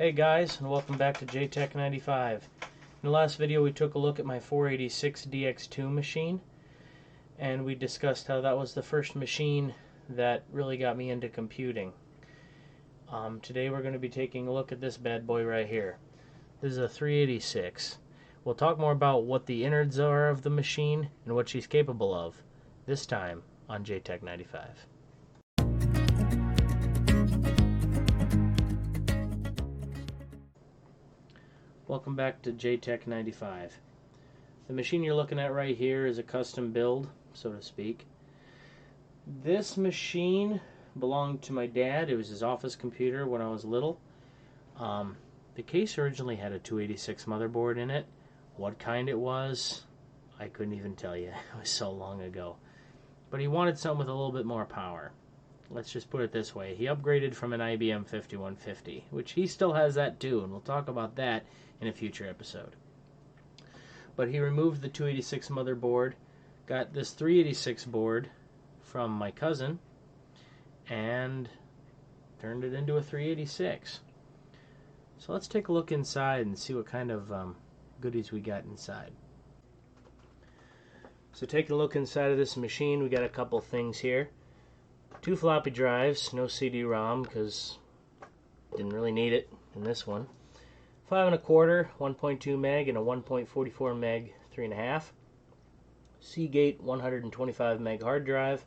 Hey guys, and welcome back to JTech95. In the last video we took a look at my 486DX2 machine, and we discussed how that was the first machine that really got me into computing. Today we're going to be taking a look at this bad boy right here. This is a 386. We'll talk more about what the innards are of the machine and what she's capable of, this time on JTech95. Welcome back to JTech95. The machine you're looking at right here is a custom build, so to speak. This machine belonged to my dad. It was his office computer when I was little. The case originally had a 286 motherboard in it. What kind it was, I couldn't even tell you. It was so long ago. But he wanted something with a little bit more power. Let's just put it this way. He upgraded from an IBM 5150, which he still has that too, and we'll talk about that in a future episode. But he removed the 286 motherboard, got this 386 board from my cousin, and turned it into a 386. So let's take a look inside and see what kind of goodies we got inside. So taking a look inside of this machine, we got a couple things here. 2 floppy drives, no CD-ROM because didn't really need it in this one. 5 1/4, 1.2 meg, and a 1.44 meg 3.5. Seagate 125 meg hard drive.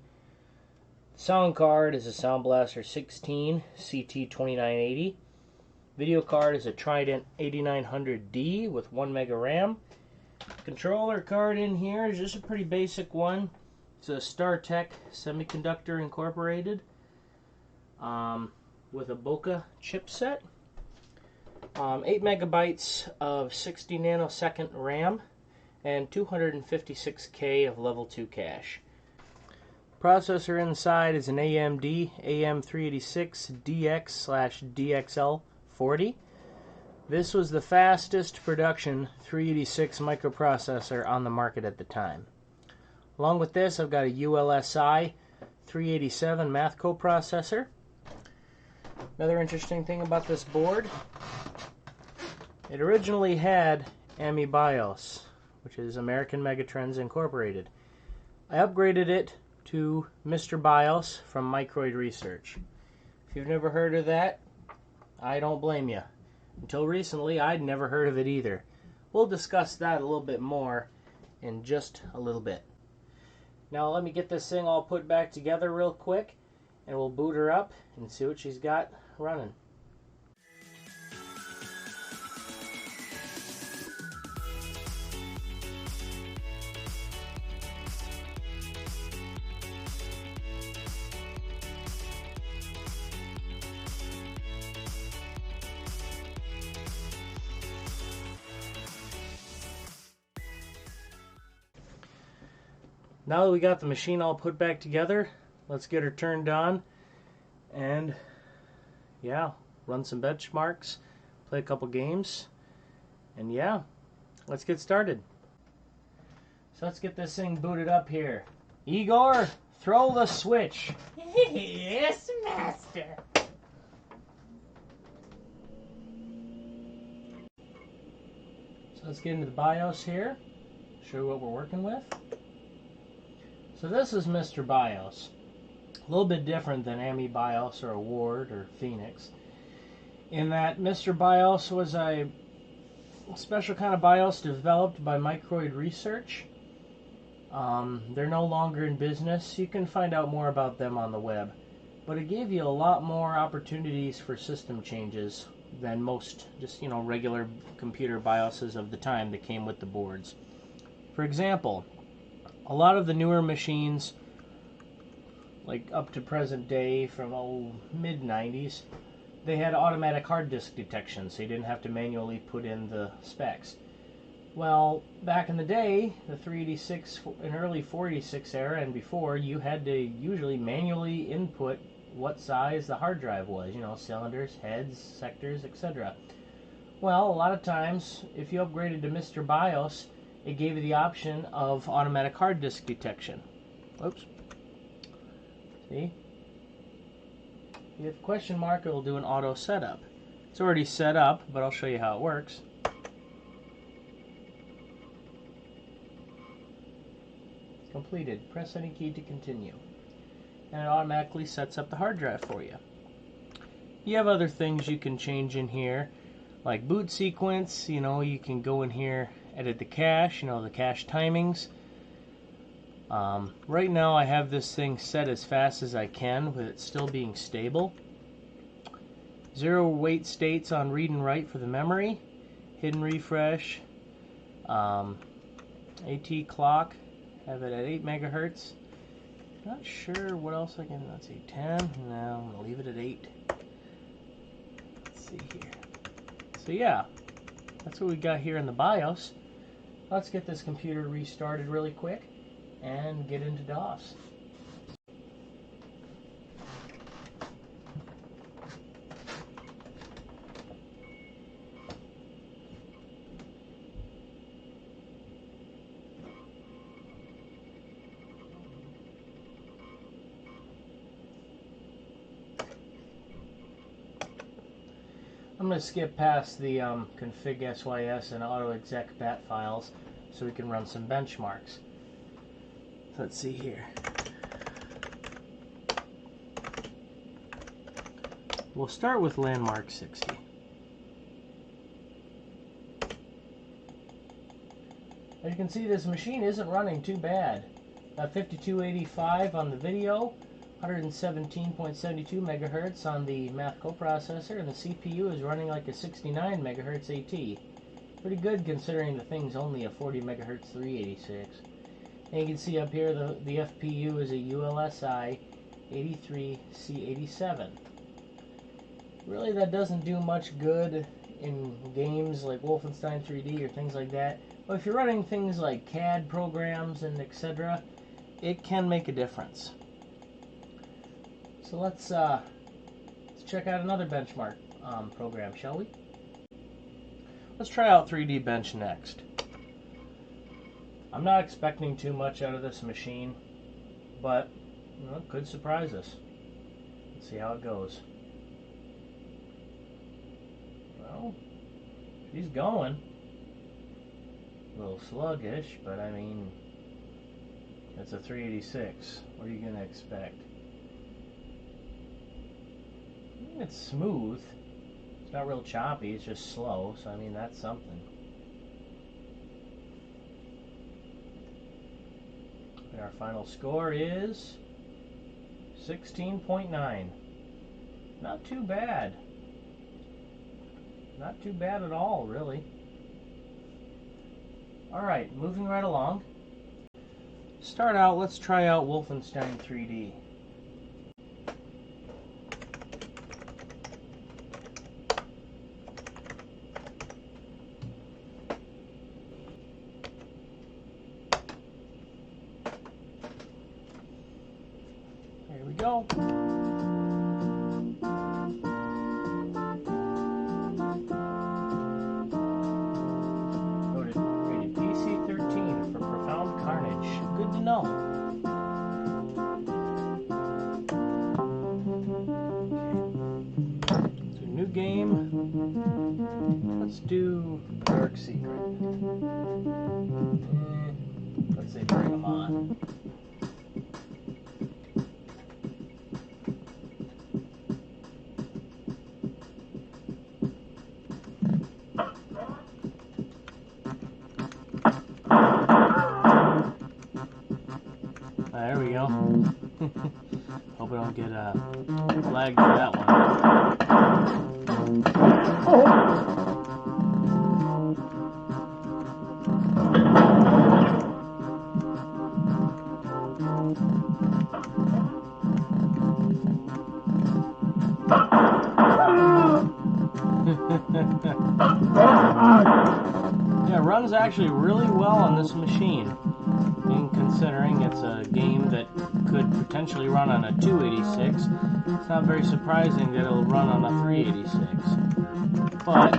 Sound card is a Sound Blaster 16 CT2980. Video card is a Trident 8900D with 1 mega RAM. Controller card in here is just a pretty basic one. It's a StarTech Semiconductor Incorporated with a Bokeh chipset. 8 megabytes of 60 nanosecond RAM and 256K of level 2 cache. Processor inside is an AMD Am386DX/DXL40. This was the fastest production 386 microprocessor on the market at the time. Along with this, I've got a ULSI 387 math coprocessor. Another interesting thing about this board, it originally had AMD BIOS, which is American Magitronics Incorporated. I upgraded it to Mr. BIOS from Microid Research. If you've never heard of that, I don't blame you. Until recently, I'd never heard of it either. We'll discuss that a little bit more in just a little bit. Now let me get this thing all put back together real quick, and we'll boot her up and see what she's got running. Now that we got the machine all put back together, let's get her turned on and, yeah, run some benchmarks, play a couple games, and yeah, let's get started. So let's get this thing booted up here. Igor, throw the switch. Yes, master. So let's get into the BIOS here, show you what we're working with. So this is Mr. BIOS. A little bit different than AMD BIOS or Award or Phoenix, in that Mr. BIOS was a special kind of BIOS developed by Microid Research. They're no longer in business. You can find out more about them on the web. But it gave you a lot more opportunities for system changes than most just, regular computer BIOSes of the time that came with the boards. For example, a lot of the newer machines, like up to present day from mid-90s, they had automatic hard disk detection, so you didn't have to manually put in the specs. Well, back in the day, the 386 and early 486 era and before, you had to usually manually input what size the hard drive was, cylinders, heads, sectors, etc. Well, a lot of times, if you upgraded to Mr. BIOS, it gave you the option of automatic hard disk detection. Oops. See? If you have a question mark, it will do an auto setup. It's already set up, but I'll show you how it works. Completed. Press any key to continue. And it automatically sets up the hard drive for you. You have other things you can change in here, like boot sequence. You know, you can go in here, edit the cache, you know, the cache timings. Right now I have this thing set as fast as I can with it still being stable. 0 wait states on read and write for the memory. Hidden refresh. AT clock. Have it at 8 megahertz. Not sure what else I can. Let's see, 10. No, I'm gonna leave it at 8. Let's see here. So yeah, that's what we got here in the BIOS. Let's get this computer restarted really quick and get into DOS. I'm going to skip past the config sys and autoexec bat files so we can run some benchmarks. Let's see here. We'll start with landmark 60. As you can see, this machine isn't running too bad. 5285 on the video, 117.72 megahertz on the math coprocessor, and the CPU is running like a 69 megahertz AT. Pretty good considering the thing's only a 40 megahertz 386. And you can see up here the FPU is a ULSI 83C87. Really, that doesn't do much good in games like Wolfenstein 3D or things like that. But if you're running things like CAD programs and etc., it can make a difference. So let's check out another benchmark program, shall we? Let's try out 3D Bench next. I'm not expecting too much out of this machine, but you know, it could surprise us. Let's see how it goes. Well, she's going. A little sluggish, but I mean, it's a 386. What are you going to expect? It's smooth. It's not real choppy, it's just slow, so I mean, that's something. And our final score is 16.9. Not too bad. Not too bad at all, really. Alright, moving right along. Start out, let's try out Wolfenstein 3D. Here we go. Rated PC-13 for profound carnage. Good to know. So new game. Let's do Dark Secret. Let's say bring them on. There we go. Hope I don't get flagged for that one. Yeah, it runs actually really well on this machine. Considering it's a game that could potentially run on a 286, it's not very surprising that it'll run on a 386. But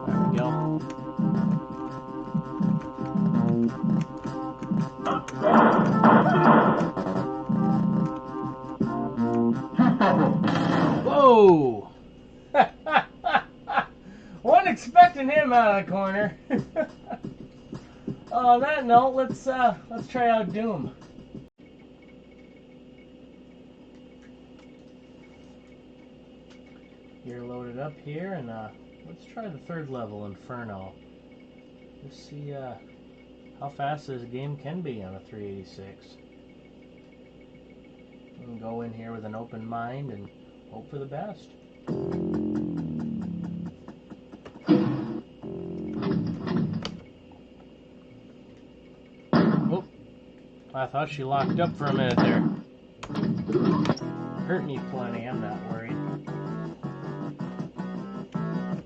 there we go. Whoa! Wasn't expecting him out of the corner. On that note, let's try out Doom. You're loaded up here, and let's try the third level, Inferno. Let's see how fast this game can be on a 386. We can go in here with an open mind and hope for the best. Oh, I thought she locked up for a minute there. Hurt me plenty, I'm not worried.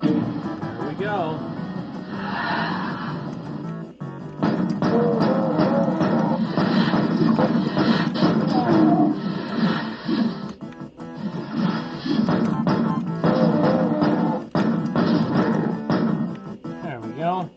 There we go. There we go.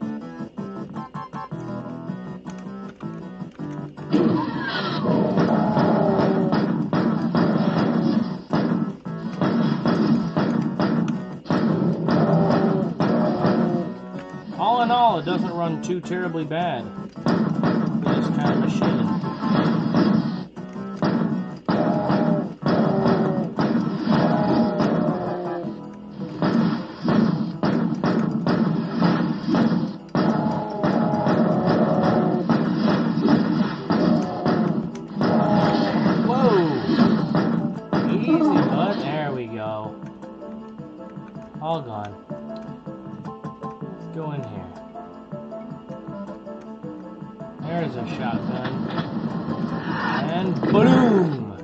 All in all, it doesn't run too terribly bad for this kind of machine. Whoa! Easy, bud. There we go. All gone. Let's go in here. There's a shotgun. And boom!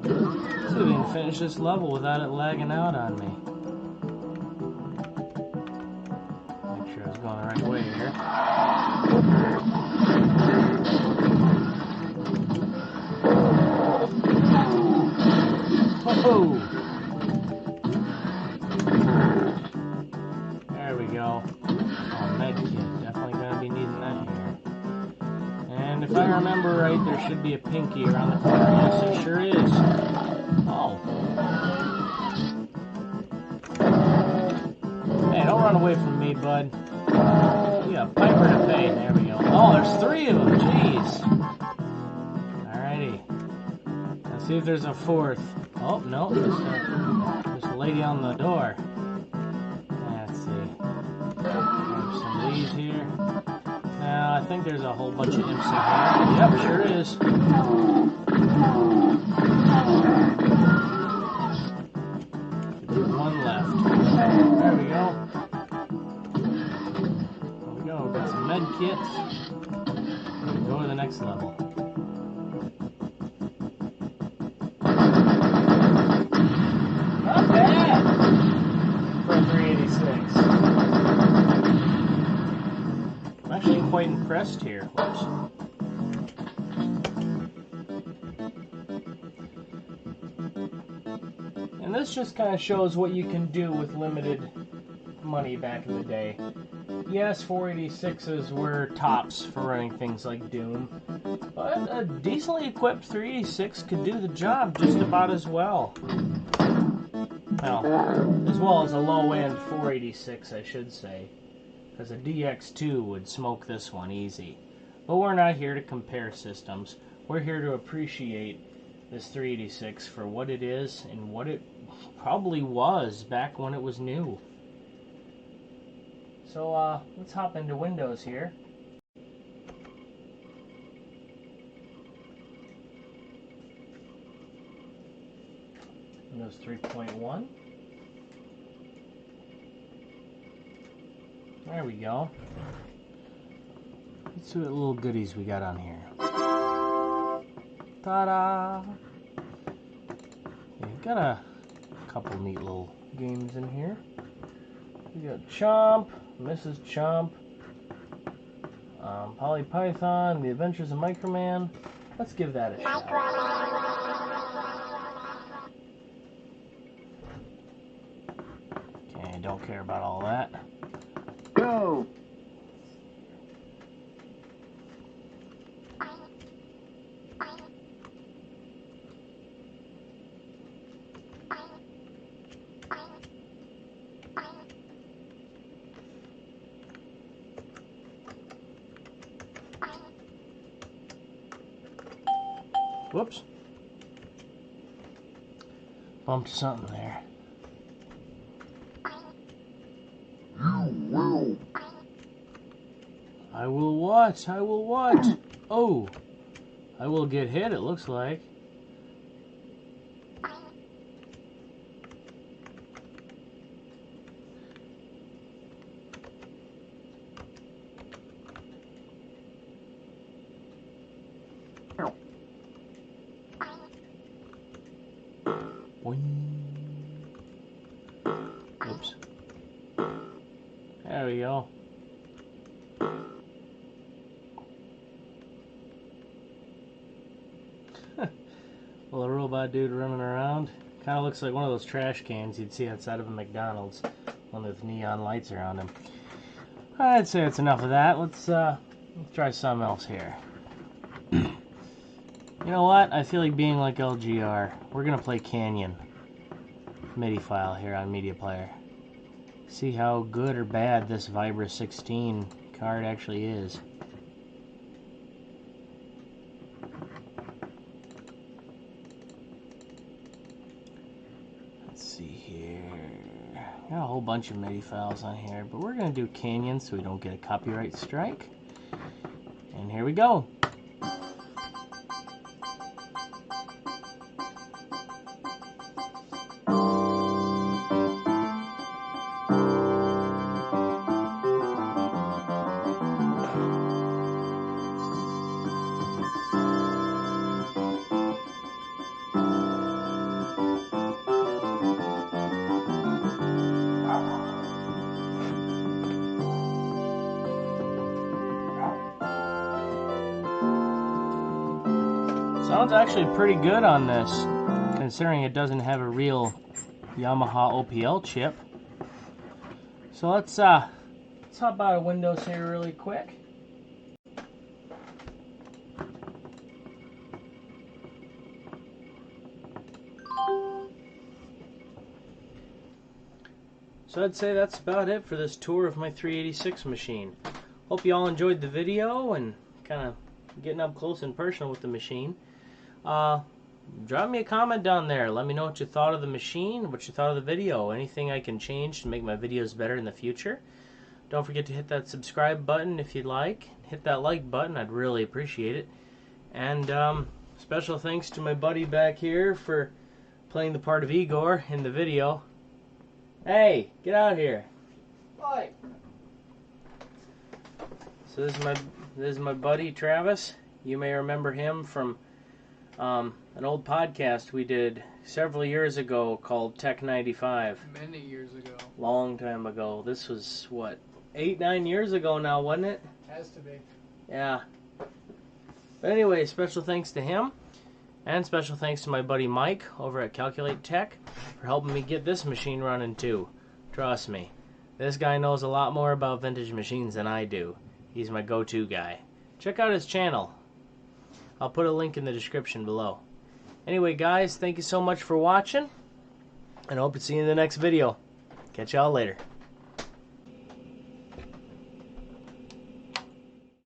Let's see if we can finish this level without it lagging out on me. Make sure I was going the right way here. Whoa! There we go. Oh, medkit. Definitely gonna be needing that here. And if I remember right, there should be a pinky around the corner. Yes, it sure is. Oh. Hey, don't run away from me, bud. You got a piper to pay. There we go. Oh, there's 3 of them. Jeez. Alrighty. Let's see if there's a 4th. Oh, no. There's a lady on the door. Let's see. There's some of these here. Now, I think there's a whole bunch of imps in here. Yep, sure is. There's 1 left. There we go. There we go. Got some med kits. Go to the next level. Not bad for a 386. I'm actually quite impressed here. Whoops. And this just kind of shows what you can do with limited money back in the day. Yes, 486s were tops for running things like Doom, but a decently equipped 386 could do the job just about as well. Well, as well as a low-end 486, I should say, because a DX2 would smoke this one easy. But we're not here to compare systems. We're here to appreciate this 386 for what it is and what it probably was back when it was new. So let's hop into Windows here. Windows 3.1. There we go. Let's see what little goodies we got on here. Ta-da! Yeah, got a couple neat little games in here. We got Chomp, Mrs. Chomp, Polly Python, The Adventures of Microman. Let's give that a shot. Okay, don't care about all that. Go! Whoops. Bumped something there. I will what? I will what? Oh! I will get hit, it looks like. Oops. There we go. Well, a robot dude running around. Kind of looks like one of those trash cans you'd see outside of a McDonald's. One with neon lights around him. I'd say that's enough of that. Let's try something else here. You know what? I feel like being like LGR. We're going to play Canyon MIDI file here on Media Player. See how good or bad this Vibra 16 card actually is. Let's see here. Got a whole bunch of MIDI files on here, but we're going to do Canyon so we don't get a copyright strike. And here we go. Sounds actually pretty good on this, considering it doesn't have a real Yamaha OPL chip. So let's hop out of Windows here really quick. So I'd say that's about it for this tour of my 386 machine. Hope you all enjoyed the video and kind of getting up close and personal with the machine. Drop me a comment down there. Let me know what you thought of the machine, what you thought of the video, anything I can change to make my videos better in the future. Don't forget to hit that subscribe button if you'd like. Hit that like button, I'd really appreciate it. And special thanks to my buddy back here for playing the part of Igor in the video. Hey, get out here. Oi. So this is my buddy Travis. You may remember him from an old podcast we did several years ago called Tech 95. Many years ago. Long time ago. This was, what, 8-9 years ago now, wasn't it? Has to be. Yeah. But anyway, special thanks to him. And special thanks to my buddy Mike over at Calculate Tech for helping me get this machine running too. Trust me, this guy knows a lot more about vintage machines than I do. He's my go-to guy. Check out his channel. I'll put a link in the description below. Anyway, guys, thank you so much for watching, and I hope to see you in the next video. Catch y'all later.